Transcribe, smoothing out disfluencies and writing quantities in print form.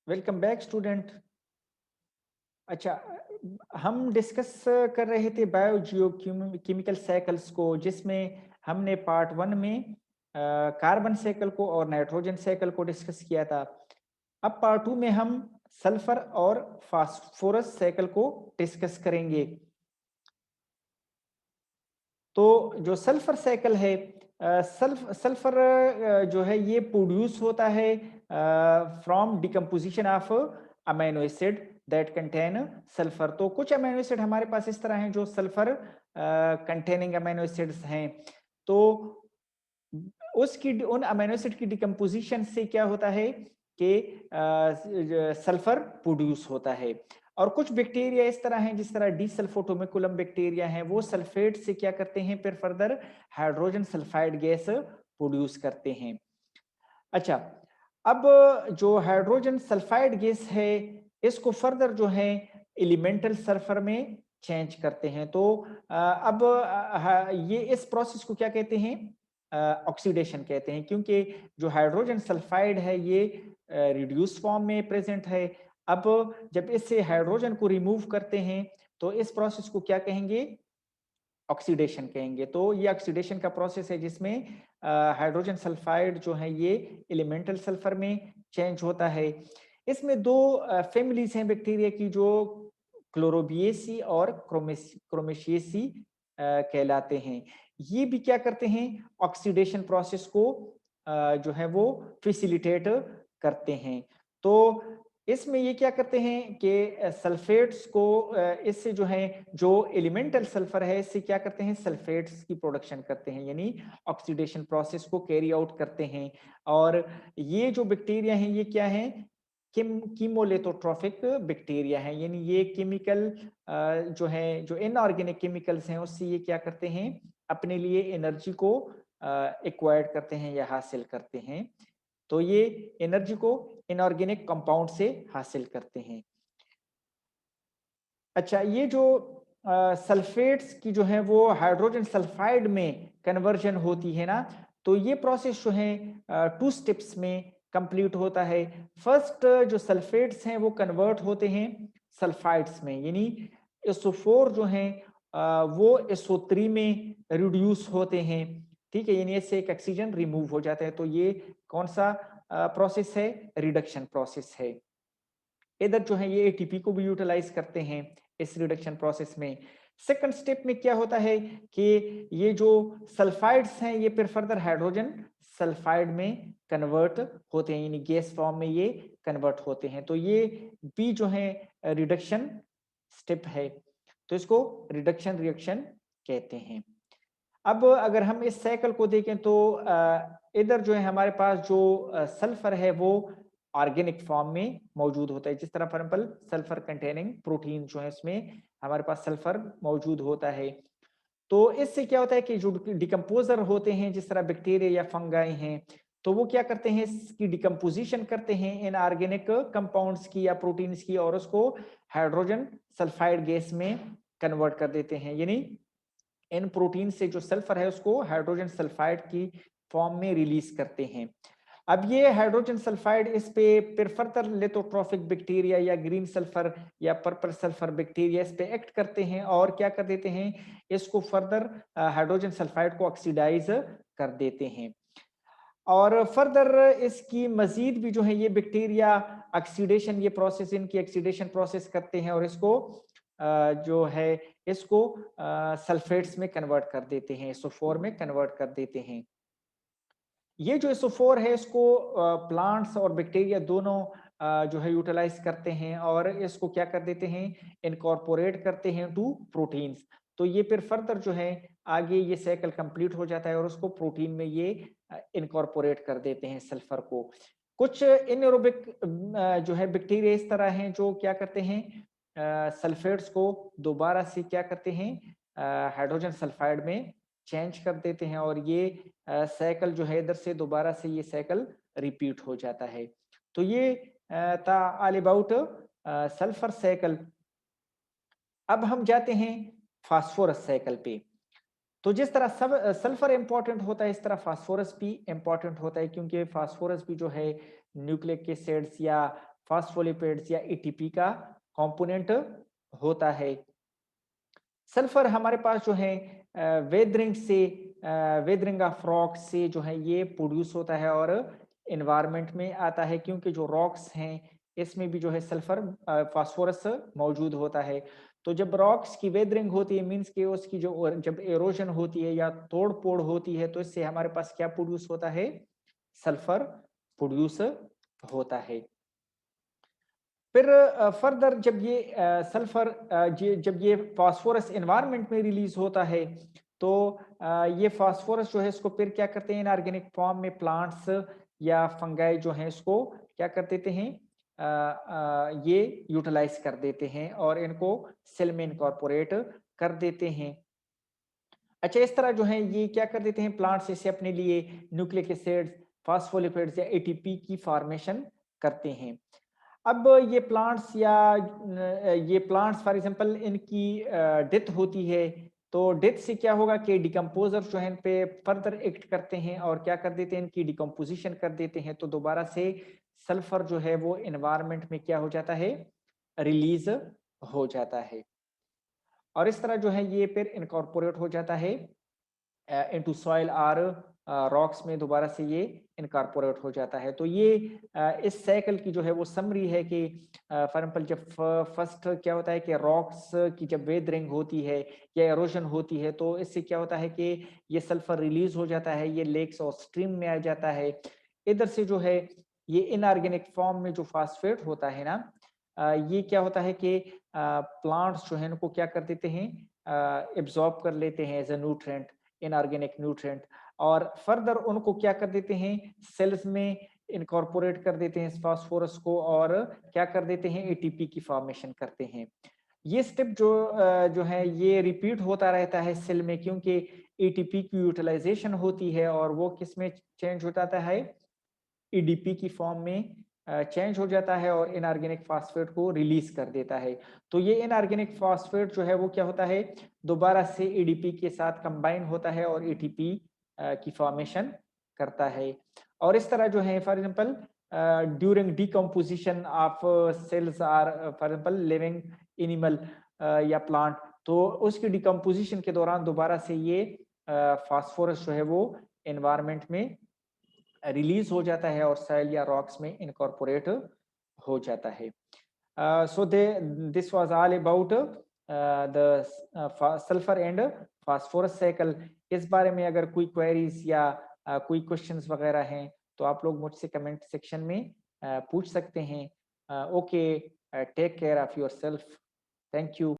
Welcome back student. अच्छा, हम discuss कर रहे थे बायो जियो केमिकल साइकिल्स को, जिसमें हमने पार्ट वन में कार्बन साइकिल को और नाइट्रोजन साइकिल को डिस्कस किया था। अब पार्ट टू में हम सल्फर और फास्फोरस साइकिल को डिस्कस करेंगे। तो जो सल्फर साइकिल है, सल्फर जो है ये प्रोड्यूस होता है from decomposition of amino acid that contain sulphur. तो कुछ अमीनो एसिड हमारे पास इस तरह हैं जो सल्फर कंटेनिंग अमीनो एसिड्स हैं। तो उसकी उन अमीनो एसिड की डिकम्पोजिशन से क्या होता है कि सल्फर प्रोड्यूस होता है। और कुछ बैक्टीरिया इस तरह हैं, जिस तरह डी सल्फोटोमिकुलम बैक्टीरिया हैं, वो सल्फेट से क्या करते हैं, फिर further hydrogen sulphide gas produce करते हैं। अच्छा, अब जो हाइड्रोजन सल्फाइड गैस है, इसको फर्दर जो है एलिमेंटल सल्फर में चेंज करते हैं। तो अब ये इस प्रोसेस को क्या कहते हैं, ऑक्सीडेशन कहते हैं, क्योंकि जो हाइड्रोजन सल्फाइड है ये रिड्यूस फॉर्म में प्रेजेंट है। अब जब इससे हाइड्रोजन को रिमूव करते हैं तो इस प्रोसेस को क्या कहेंगे, ऑक्सीडेशन कहेंगे। तो ये ऑक्सीडेशन का प्रोसेस है जिसमें हाइड्रोजन सल्फाइड जो है ये एलिमेंटल सल्फर में चेंज होता है। इसमें दो फैमिलीज हैं बैक्टीरिया की, जो क्लोरोबिएसी और क्रोमेशिएसी कहलाते हैं। ये भी क्या करते हैं, ऑक्सीडेशन प्रोसेस को जो है वो फैसिलिटेट करते हैं। तो इसमें ये क्या करते हैं कि सल्फेट्स को इससे जो है, जो एलिमेंटल सल्फर है, इससे क्या करते हैं, सल्फेट्स की प्रोडक्शन करते हैं, यानी ऑक्सीडेशन प्रोसेस को कैरी आउट करते हैं। और ये जो बैक्टीरिया हैं ये क्या है, कीमोलिथोट्रॉफिक बैक्टीरिया है, यानी ये केमिकल जो है, जो इनऑर्गेनिक केमिकल्स हैं उससे ये क्या करते हैं, अपने लिए एनर्जी को एक्वायर्ड करते हैं या हासिल करते हैं। तो ये एनर्जी को इनऑर्गेनिक कंपाउंड से हासिल करते हैं। अच्छा, ये जो सल्फेट्स की जो है वो हाइड्रोजन सल्फाइड में कन्वर्जन होती है ना, तो ये प्रोसेस जो है टू स्टेप्स में कंप्लीट होता है। फर्स्ट जो सल्फेट्स हैं वो कन्वर्ट होते हैं सल्फाइड्स में, यानी SO4 जो है वो SO3 में रिड्यूस होते हैं। ठीक है, यानी इससे एक ऑक्सीजन रिमूव हो जाता है। तो ये कौन सा प्रोसेस है, रिडक्शन प्रोसेस है। इधर जो है ये एटीपी को भी यूटिलाइज करते हैं इस रिडक्शन प्रोसेस में। सेकंड स्टेप में क्या होता है कि ये जो सल्फाइड्स हैं ये फिर फर्दर हाइड्रोजन सल्फाइड में कन्वर्ट होते हैं, यानी गैस फॉर्म में ये कन्वर्ट होते हैं। तो ये भी जो है रिडक्शन स्टेप है, तो इसको रिडक्शन रिएक्शन कहते हैं। अब अगर हम इस साइकिल को देखें तो इधर जो है हमारे पास जो सल्फर है वो ऑर्गेनिक फॉर्म में मौजूद होता है। जिस तरह for example sulphur containing protein जो है उसमें हमारे पास सल्फर मौजूद होता है। तो इससे क्या होता है कि जो डिकम्पोजर होते हैं, जिस तरह बैक्टीरिया या फंगाई हैं, तो वो क्या करते हैं, इसकी डिकम्पोजिशन करते हैं इन ऑर्गेनिक कंपाउंड्स की या प्रोटीन्स की, और उसको हाइड्रोजन सल्फाइड गैस में कन्वर्ट कर देते हैं। यानी इन प्रोटीन से जो सल्फर है उसको हाइड्रोजन सल्फाइड की फॉर्म में रिलीज करते हैं। अब ये हाइड्रोजन सल्फाइड इस पे फिर फर्दर लिथोट्रॉफिक बैक्टीरिया या ग्रीन सल्फर या पर्पल सल्फर बैक्टीरिया इस पे एक्ट करते हैं और क्या कर देते हैं, इसको फर्दर हाइड्रोजन सल्फाइड को ऑक्सीडाइज कर देते हैं। और फर्दर इसकी मजीद भी जो है ये बैक्टीरिया ऑक्सीडेशन, ये प्रोसेस इनकी ऑक्सीडेशन प्रोसेस करते हैं और इसको जो है इसको सल्फेट्स में कन्वर्ट कर देते हैं, SO4 में कन्वर्ट कर देते हैं। ये जो SO4 है इसको प्लांट्स और बैक्टीरिया दोनों जो है यूटिलाइज करते हैं और इसको क्या कर देते हैं, इनकॉर्पोरेट करते हैं टू प्रोटीन्स। तो ये फिर फर्दर जो है आगे ये साइकिल कंप्लीट हो जाता है और उसको प्रोटीन में ये इनकॉर्पोरेट कर देते हैं सल्फर को। कुछ इनएरोबिक जो है बैक्टीरिया इस तरह हैं जो क्या करते हैं, सल्फेट्स को दोबारा से क्या करते हैं, हाइड्रोजन सल्फाइड में चेंज कर देते हैं और ये साइकिल जो है इधर से दोबारा से ये साइकिल रिपीट हो जाता है। तो ये था ऑल अबाउट सल्फर साइकिल। अब हम जाते हैं फास्फोरस साइकिल पे। तो जिस तरह सब सल्फर इंपॉर्टेंट होता है, इस तरह फास्फोरस भी इंपॉर्टेंट होता है, क्योंकि फास्फोरस भी जो है न्यूक्लिक एसिड्स या फॉस्फोलिपिड्स या एटीपी का कंपोनेंट होता है। सल्फर हमारे पास जो है वेदरिंग ऑफ रॉक से जो है ये प्रोड्यूस होता है और एनवायरनमेंट में आता है, क्योंकि जो रॉक्स हैं इसमें भी जो है सल्फर फास्फोरस मौजूद होता है। तो जब रॉक्स की वेदरिंग होती है मींस कि उसकी जो जब एरोजन होती है या तोड़ फोड़ होती है, तो इससे हमारे पास क्या प्रोड्यूस होता है, सल्फर प्रोड्यूस होता है। फिर फर्दर जब ये सल्फर जब ये फास्फोरस एनवायरनमेंट में रिलीज होता है, तो ये फास्फोरस जो है इसको फिर क्या करते हैं, इनऑर्गेनिक फॉर्म में प्लांट्स या फंगाई जो हैं इसको क्या कर देते हैं, ये यूटिलाइज कर देते हैं और इनको सेल में इनकॉर्पोरेट कर देते हैं। अच्छा, इस तरह जो है ये क्या कर देते हैं, प्लांट्स इसे अपने लिए न्यूक्लिक एसिड्स, फास्फोलिपिड्स या एटीपी की फॉर्मेशन करते हैं। अब ये प्लांट्स फॉर एग्जांपल इनकी डेथ होती है, तो डेथ से क्या होगा कि डिकम्पोजर जो है इन पे फर्दर एक्ट करते हैं और क्या कर देते हैं, इनकी डिकम्पोजिशन कर देते हैं, तो दोबारा से सल्फर जो है वो एनवायरनमेंट में क्या हो जाता है, रिलीज हो जाता है और इस तरह जो है ये फिर इनकॉर्पोरेट हो जाता है इनटू सॉइल और रॉक्स में, दोबारा से ये इनकॉर्पोरेट हो जाता है। तो ये इस साइकिल की जो है वो समरी है कि फॉर एग्जाम्पल जब फर्स्ट क्या होता है कि रॉक्स की जब वेदरिंग होती है या एरोजन होती है, तो इससे क्या होता है कि ये सल्फर रिलीज हो जाता है, ये लेक्स और स्ट्रीम में आ जाता है। इधर से जो है ये इनऑर्गेनिक फॉर्म में जो फास्फेट होता है ना, ये क्या होता है कि प्लांट्स जो है इनको क्या कर देते हैं, एब्जॉर्ब कर लेते हैं as a nutrient, inorganic nutrient, और फर्दर उनको क्या कर देते हैं, सेल्स में इनकॉर्पोरेट कर देते हैं इस फास्फोरस को और क्या कर देते हैं, एटीपी की फॉर्मेशन करते हैं। ये स्टेप जो है ये रिपीट होता रहता है सेल में, क्योंकि एटीपी की यूटिलाइजेशन होती है और वो किस में चेंज हो जाता है, ईडीपी की फॉर्म में चेंज हो जाता है और इनऑर्गेनिक फास्फेट को रिलीज कर देता है। तो ये इनऑर्गेनिक फास्फेट जो है वो क्या होता है, दोबारा से ईडीपी के साथ कंबाइन होता है और एटीपी की फॉर्मेशन करता है। और इस तरह जो है for example during decomposition of cells or for example living animal या प्लांट, तो उसकी डिकम्पोजिशन के दौरान दोबारा से ये फास्फोरस जो है वो एनवायरनमेंट में रिलीज हो जाता है और सॉइल या रॉक्स में इनकॉर्पोरेट हो जाता है। So this was all about the sulphur and phosphorus cycle. इस बारे में अगर कोई क्वेरीज या कोई क्वेश्चंस वगैरह हैं तो आप लोग मुझसे कमेंट सेक्शन में पूछ सकते हैं। Okay, take care of yourself. Thank you.